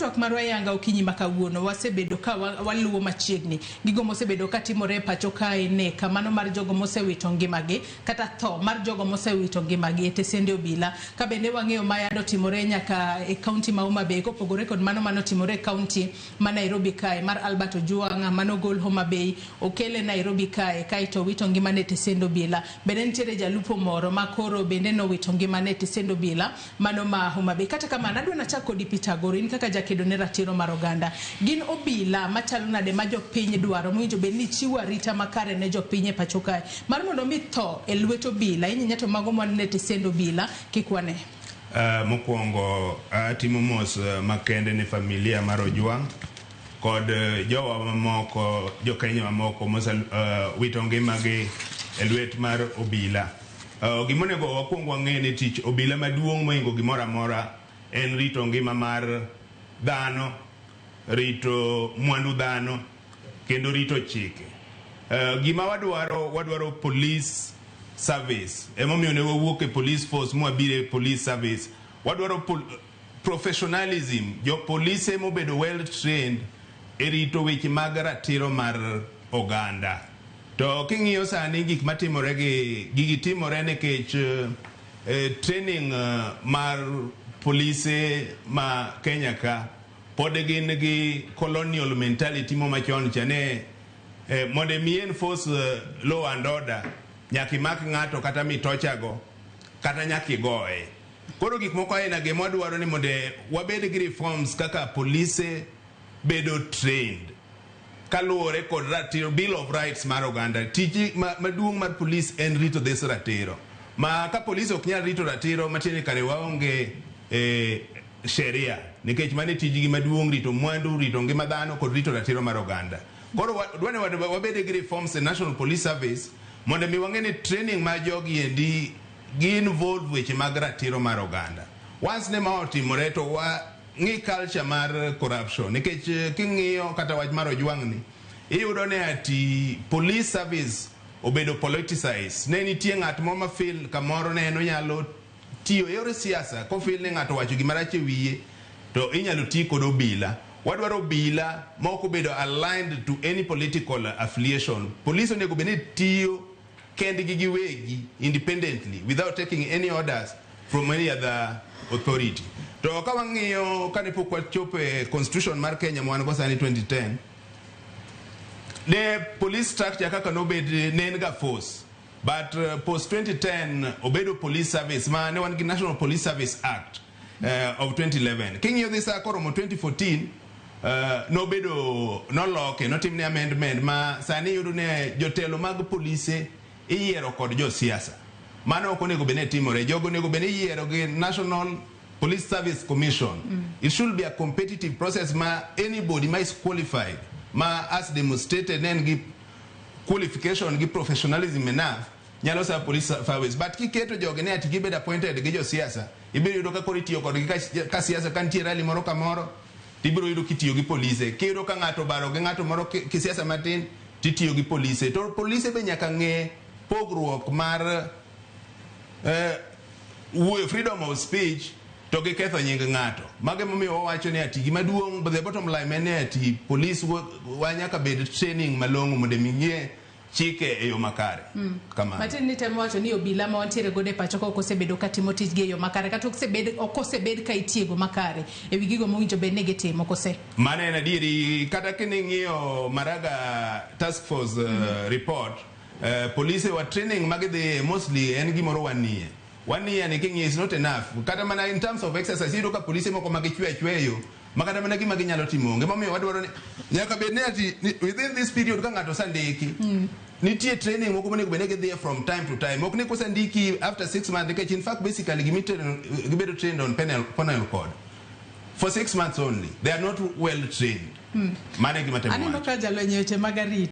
twak marwa yanga okinyi makawuono wasebedo ka waluwo machiegni gigo mosebedo katimore pachoka ne kamano mar jogo mosewito ngimagi kata tho mar jogo mosewito ngimagi e tesende obila ka bende wang'eyo mayado timore nyaka e kaunti ma Homa Bay kopogore kod mano manotimore e kaunti ma Nairobi kae mar Albert Ojwang mano gol Homa Bay okele Nairobi kae to wito ngimane e tesende obila bende nitiere jalupo moro makoro bende no wito ngimane e tesende obila mano ma Homa Bay. Kata kamano adwa nachako kodi Peter Agoro in kaka jakedo ne ratiro mar oganda gin obila machalo nade ma jopiny dwaro mowinjo bed ni chiwo arita makare ne jopiny e pacho kae mar mondo mi tho e lwet obila inyato mago mane tesende obila kikwane. Mokwongo timo mos makende ne familia mar Ojwang kod jowa mamoko jokenya mamoko wito ngimagi e lwet mar obila. Gimonego wakwongo wang'e ni tich obila maduong' moingo gimoro amora en rito ngima mar dhano, rito mwandu dhano, kendo rito chike. Gima wadwaro police service. Emomiyo ne wawuok e police force mwabire police service. Wadwaro professionalism. Jo police mobedo well trained e rito weche mag ratiro mar oganda. To king'iyo sani gik matimore gigi timore nikech training mar police ma Kenya ka pod gin gi colonial mentality mo machon chane mondo mien force law and order nyaki mak ng'ato kata mitochago kata nyaki goe. Koro gik moko aina ge modwaro ni mondo wabed gi reforms kaka police bedo trained kaluore kod ratiro bill of rights mar oganda. Tiji maduong' mar police en rito this ratiro ma ka police ok nyal rito ratiro matiende kare waonge sheria nikech mane tijigi maduong' rito mwandu, rito ngima dhano kod rito ratiro mar oganda. Koro dwane wabede gi reforms e National Police Service mondo mi wang'e ni training ma jogi endi gi involve weche mag ratiro mar oganda. Once ne ma otimore to ng'i culture mar corruption nikech king'iyo kata wach mar Ojwang ni iyudo ne ati police service obedo politicized. Ne nitie ng'at mo ma feel kamoro ne onyalo tiyo yore siasa ko feel ne ng'ato wacho gimarach e wiye to inyalo ti kod obila. Wadwaro obila moko bedo aligned to any political affiliation. Police onego bene tiyo kendgi giwegi independently without taking any orders from any other authority. To ka wang'iyo kane pok wachopo e constitution mar Kenya mwan go sani 2010 the police structure kaka nobed ne en ga force but post 2010 obedo police service ma ne wan gi National Police Service Act of 2011. King'iyo this akoro mo 2014 noloke notimne amendment ma sani yudo ne jotelo mag police iyiero kod jo siasa. Mano ok onego bene timore. Jogo onego bene iyiero gi National Police Service Commission. It should be a competitive process ma anybody ma is qualified ma as demonstrated nen gi qualification gi professionalism enough nyalo sa police service. But kiketo jogo ne ati gibed appointed gi jo siasa ibiro yudo ka koro itiyo kod ka siasa kan tie rally moro kamoro tibiro yudo kitiyo gi police. Kiyudo ka ng'ato baro gi ng'ato moro ki siasa matin titiyo gi police. To police be nyaka ng'e pogruok mar freedom of speech to gi ketho nying ng'ato. Mage momiyo wawacho ni ati gima duong' but the bottom line en ati police wanyaka bed training malong'o mondo ming'e chike e yo makare. Kama matin ni temo wacho ni obila ma wantiere gode pacho ko osebedo katimo tijgi e yo makare kata okosebed ka itiego makare e wi gigo mowinjo bed ne gitimo kose. Mane en adieri kata kining'iyo Maraga task force report police wa training magidhi mostly en gimoro 1 year. 1 year ni king'iyo is not enough. Kata mana in terms of exercise yudo ka police moko magichweyo makata mana gima ginyalo timo. Gimomiyo wadwaro ni nyaka bed ne ati within this period ka ng'ato sandiki nitie training moko monego bed ne gidhi from time to time. Ok ni kosandiki after 6 months because in fact basically gibedo trained on penal code for 6 months only. They are not well trained. Mane gima temo. Aneno ka jalo nyeche magari